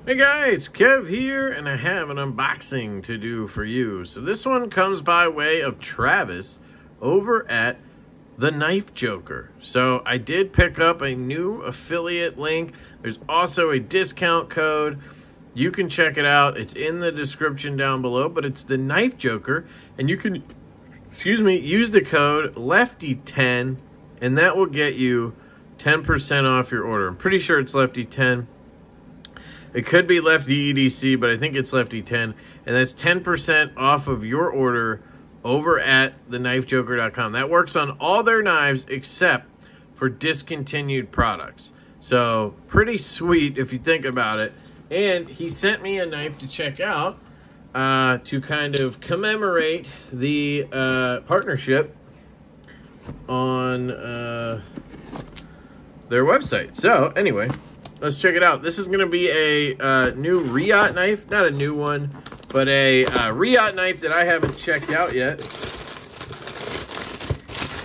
Hey guys, Kev here, and I have an unboxing to do for you. So this one comes by way of Travis over at The Knife Joker. So I did pick up a new affiliate link. There's also a discount code. You can check it out. It's in the description down below, but it's The Knife Joker, and you can, use the code LeftyEDC, and that will get you 10% off your order. I'm pretty sure it's LeftyEDC. It could be LeftyEDC, but I think it's LeftyEDC, and that's 10% off of your order over at thenifejoker.com. That works on all their knives except for discontinued products. So pretty sweet if you think about it. And he sent me a knife to check out to kind of commemorate the partnership on their website. So anyway, let's check it out. This is going to be a new Reate knife. Not a new one, but a Reate knife that I haven't checked out yet.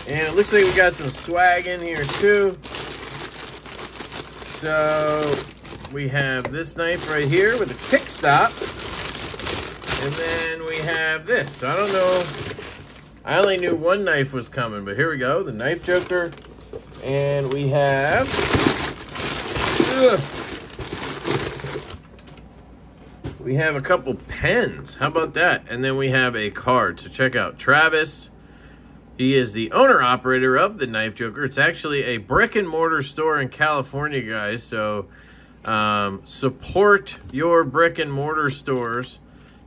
And it looks like we got some swag in here too. So we have this knife right here with a kickstop. And then we have this. So I don't know. I only knew one knife was coming, but here we go. The Knife Joker. And we have... we have a couple pens. How about that? And then we have a card. So check out Travis. He is the owner-operator of the Knife Joker. It's actually a brick-and-mortar store in California, guys. So support your brick-and-mortar stores.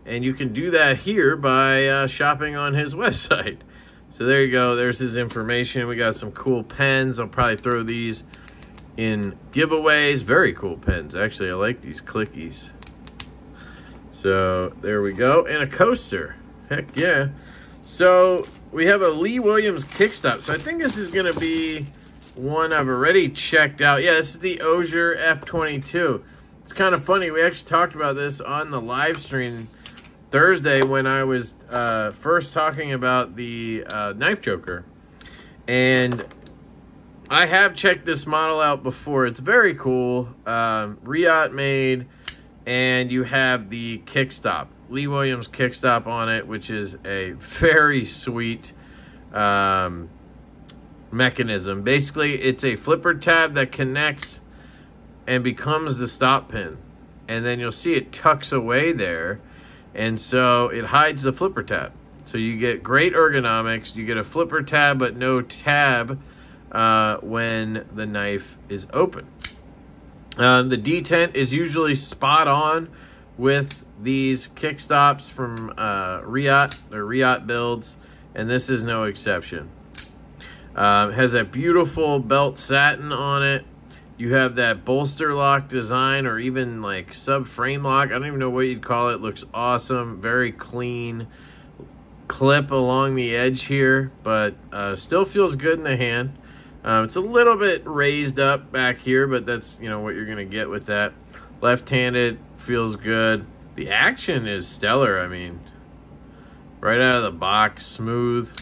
And you can do that here by shopping on his website. So there you go. There's his information. We got some cool pens. I'll probably throw these in giveaways. Very cool pens. Actually, I like these clickies. So there we go. And a coaster. Heck yeah. So we have a Lee Williams kickstop. So I think this is going to be one I've already checked out. Yeah, this is the Osier F22. It's kind of funny. We actually talked about this on the live stream Thursday when I was first talking about the Knife Joker. And I have checked this model out before. It's very cool. Reate made, and you have the kickstop. Lee Williams kickstop on it, which is a very sweet mechanism. Basically, it's a flipper tab that connects and becomes the stop pin. And then you'll see it tucks away there. And so it hides the flipper tab. So you get great ergonomics. You get a flipper tab, but no tab when the knife is open. The detent is usually spot on with these kickstops from Reate. They're Reate builds, and this is no exception. It has a beautiful belt satin on it. You have that bolster lock design, or even like sub-frame lock. I don't even know what you'd call it. Looks awesome. Very clean clip along the edge here, but still feels good in the hand. It's a little bit raised up back here, but that's, you know, what you're going to get with that. Left-handed, feels good. The action is stellar. I mean, right out of the box, smooth.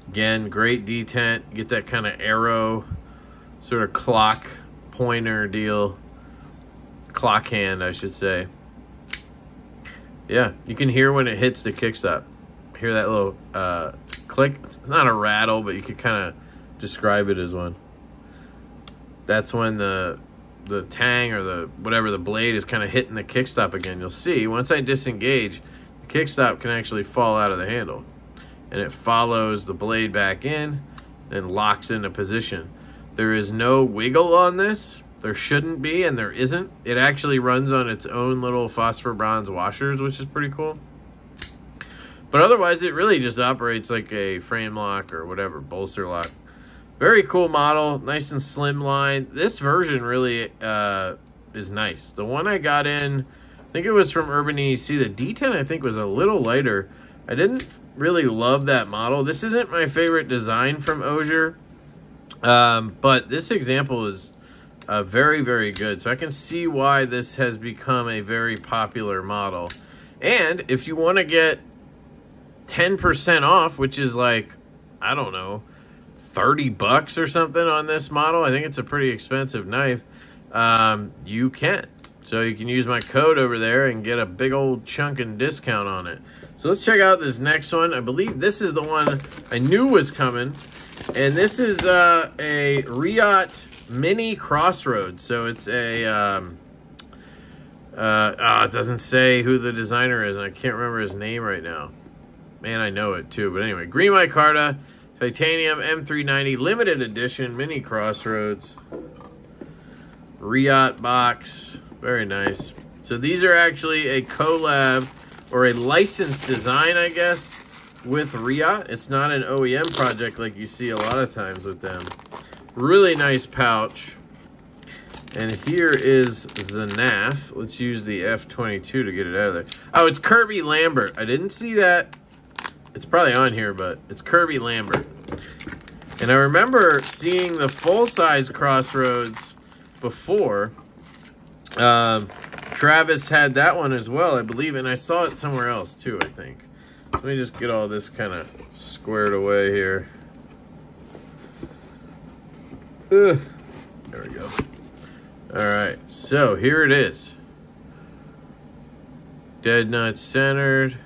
Again, great detent. Get that kind of arrow, sort of clock pointer deal. Clock hand, I should say. Yeah, you can hear when it hits the kickstop. Hear that little click. It's not a rattle, but you could kind of describe it as one. That's when the tang or the whatever, the blade is kind of hitting the kickstop again. You'll see once I disengage, the kickstop can actually fall out of the handle, and it follows the blade back in and locks into position. There is no wiggle on this. There shouldn't be, and there isn't. It actually runs on its own little phosphor bronze washers, which is pretty cool. But otherwise, it really just operates like a frame lock or whatever, bolster lock. Very cool model, nice and slimline. This version really is nice. The one I got in, I think it was from Urban EDC. The D10, I think, was a little lighter. I didn't really love that model. This isn't my favorite design from Osier, but this example is very, very good. So I can see why this has become a very popular model. And if you want to get 10% off, which is like, I don't know, 30 bucks or something on this model. I think it's a pretty expensive knife. You can. So you can use my code over there and get a big old chunkin' discount on it. So let's check out this next one. I believe this is the one I knew was coming. And this is a Reate mini Crossroads. So it's a, it doesn't say who the designer is, and I can't remember his name right now. Man, I know it too. But anyway, green micarta, titanium M390 limited edition mini Crossroads. Reate box. Very nice. So these are actually a collab or a licensed design, I guess, with Reate. It's not an OEM project like you see a lot of times with them. Really nice pouch. And here is the NAF. Let's use the F22 to get it out of there. Oh, it's Kirby Lambert. I didn't see that. It's probably on here, but it's Kirby Lambert. And I remember seeing the full-size Crossroads before. Travis had that one as well, I believe, and I saw it somewhere else too, I think. Let me just get all this kind of squared away here. There we go. All right, so here it is. Dead nut centered.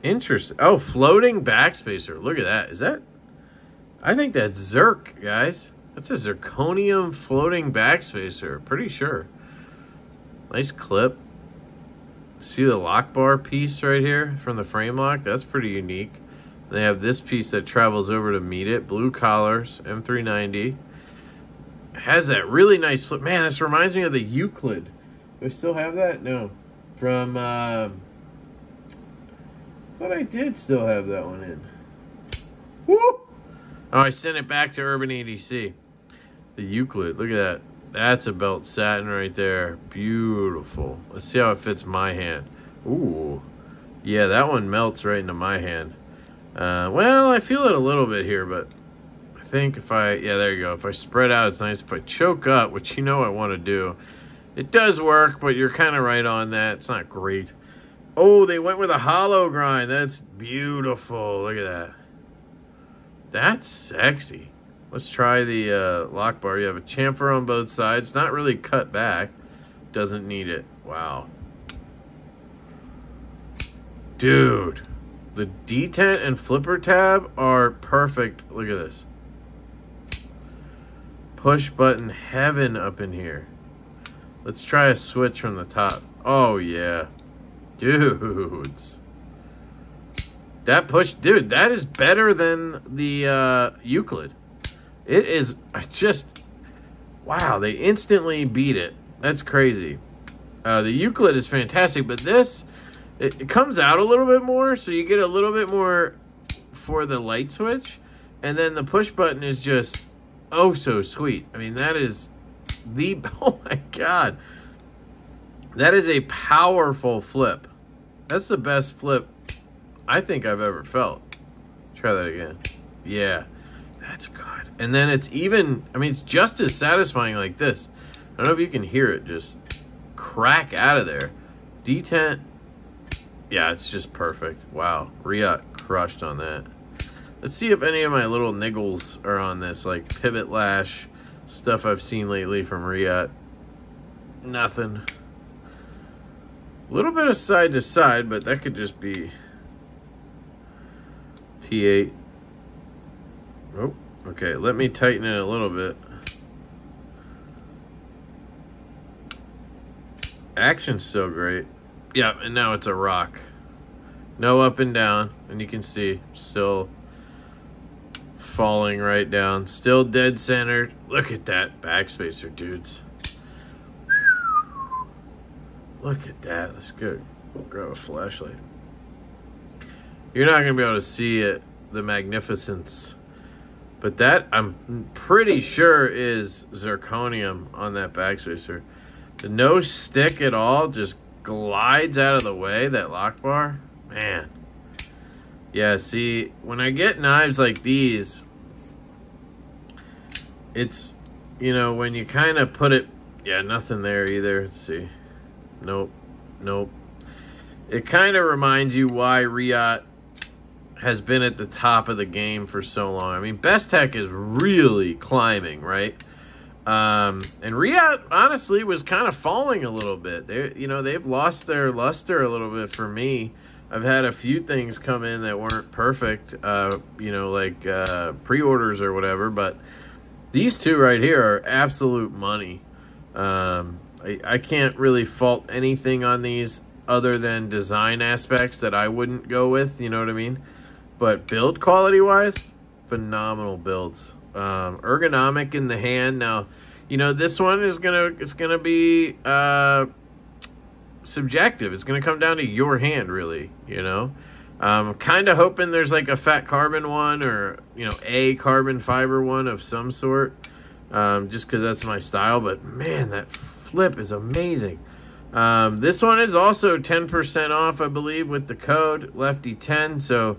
Interesting. Oh, floating backspacer. Look at that. Is that? I think that's Zirc, guys. That's a zirconium floating backspacer. Pretty sure. Nice clip. See the lock bar piece right here from the frame lock? That's pretty unique. They have this piece that travels over to meet it. Blue collars, M390. Has that really nice flip. Man, this reminds me of the Euclid. Do I still have that? No. From, I thought I did still have that one in. Woo! Oh, I sent it back to Urban EDC. The Euclid, look at that. That's a belt satin right there. Beautiful. Let's see how it fits my hand. Ooh. Yeah, that one melts right into my hand. Well, I feel it a little bit here, but I think if I, yeah, there you go. If I spread out, it's nice. If I choke up, which you know I want to do, it does work, but you're kind of right on that. It's not great. Oh, they went with a hollow grind. That's beautiful. Look at that. That's sexy. Let's try the lock bar. You have a chamfer on both sides. Not really cut back. Doesn't need it. Wow. Dude. The detent and flipper tab are perfect. Look at this. Push button heaven up in here. Let's try a switch from the top. Oh, yeah. Dudes. That push, dude, that is better than the Euclid. It is, I just, wow, they instantly beat it. That's crazy. The Euclid is fantastic, but this, it comes out a little bit more, so you get a little bit more for the light switch, and then the push button is just, oh, so sweet. I mean, that is the, oh my God. That is a powerful flip. That's the best flip I think I've ever felt. Try that again. Yeah, that's good. And then it's even, I mean, it's just as satisfying like this. I don't know if you can hear it just crack out of there. Detent, yeah, it's just perfect. Wow, Reate crushed on that. Let's see if any of my little niggles are on this, like pivot lash stuff I've seen lately from Reate. Nothing. A little bit of side to side, but that could just be T8. Oh, okay, let me tighten it a little bit. Action's still great. Yeah, and now it's a rock. No up and down, and you can see still falling right down. Still dead centered. Look at that backspacer, dudes. Look at that. Let's go grab a flashlight. You're not going to be able to see it, the magnificence. But that, I'm pretty sure, is zirconium on that backspacer. The no stick at all, just glides out of the way, that lock bar. Man. Yeah, see, when I get knives like these, it's, you know, when you kind of put it, yeah, nothing there either. Let's see. Nope. Nope. It kind of reminds you why Reate has been at the top of the game for so long. I mean, Best Tech is really climbing, right? And Reate, honestly, was kind of falling a little bit. They've lost their luster a little bit for me. I've had a few things come in that weren't perfect, like pre-orders or whatever, but these two right here are absolute money. I can't really fault anything on these other than design aspects that I wouldn't go with, you know what I mean? But build quality-wise, phenomenal builds. Ergonomic in the hand. Now, this one is gonna be subjective. It's gonna come down to your hand, really. I'm kind of hoping there's like a fat carbon one or a carbon fiber one of some sort, just because that's my style. But man, that flip is amazing. This one is also 10% off, I believe, with the code LeftyEDC. So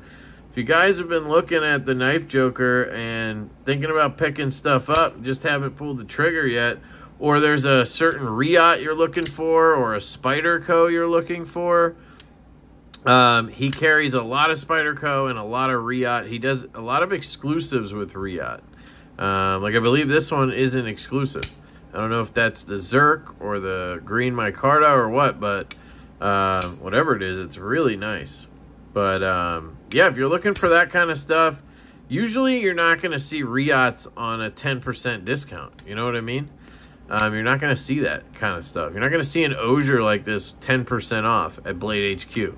if you guys have been looking at the Knife Joker and thinking about picking stuff up, just haven't pulled the trigger yet, or there's a certain Reate you're looking for or a Spyderco you're looking for, he carries a lot of Spyderco and a lot of Reate. He does a lot of exclusives with Reate. Like I believe this one isn't exclusive. I don't know if that's the Zerk or the Green Micarta or what, but whatever it is, it's really nice. But yeah, if you're looking for that kind of stuff, usually you're not going to see Reates on a 10% discount. You know what I mean? You're not going to see that kind of stuff. You're not going to see an Osier like this 10% off at Blade HQ,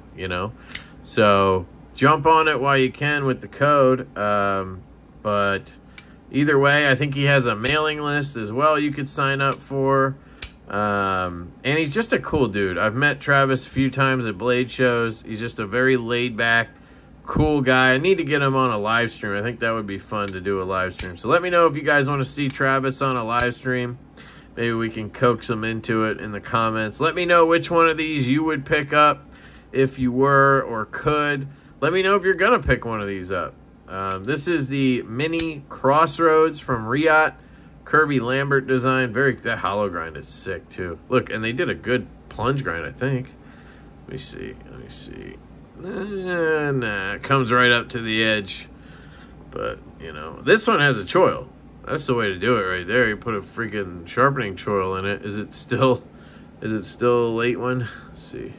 So jump on it while you can with the code. But either way, I think he has a mailing list as well you could sign up for. And he's just a cool dude. I've met Travis a few times at Blade shows. He's just a very laid-back, cool guy. I need to get him on a live stream. I think that would be fun to do a live stream. So let me know if you guys want to see Travis on a live stream. Maybe we can coax him into it in the comments. Let me know which one of these you would pick up if you were or could. Let me know if you're going to pick one of these up. This is the mini Crossroads from Reate. Kirby Lambert design. That hollow grind is sick too. Look, and they did a good plunge grind, I think. Let me see. Nah, it comes right up to the edge. But, this one has a choil. That's the way to do it right there. You put a freaking sharpening choil in it. Is it still a late one? Let's see.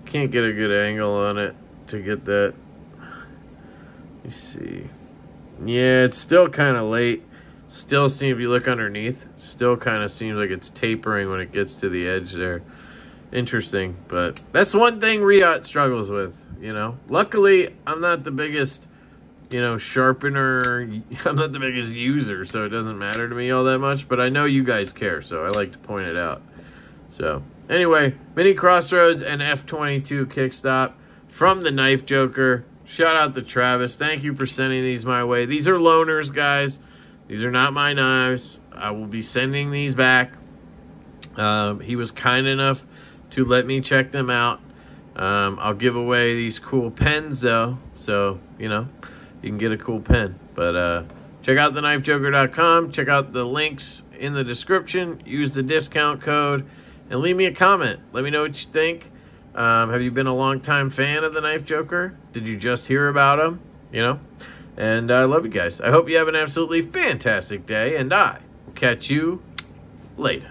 Can't get a good angle on it to get that. Let me see. Yeah, it's still kind of late. Still seems, if you look underneath, still kind of seems like it's tapering when it gets to the edge there. Interesting, but that's one thing Reate struggles with, Luckily, I'm not the biggest, sharpener. I'm not the biggest user, so it doesn't matter to me all that much, but I know you guys care, so I like to point it out. So, anyway, Mini Crossroads and F22 kickstop from the Knife Joker. Shout out to Travis. Thank you for sending these my way. These are loaners, guys. These are not my knives. I will be sending these back. He was kind enough to let me check them out. I'll give away these cool pens, though. So, you can get a cool pen. But check out theknifejoker.com. Check out the links in the description. Use the discount code. And leave me a comment. Let me know what you think. Have you been a long-time fan of the Knife Joker? Did you just hear about him? And I love you guys. I hope you have an absolutely fantastic day, and I will catch you later.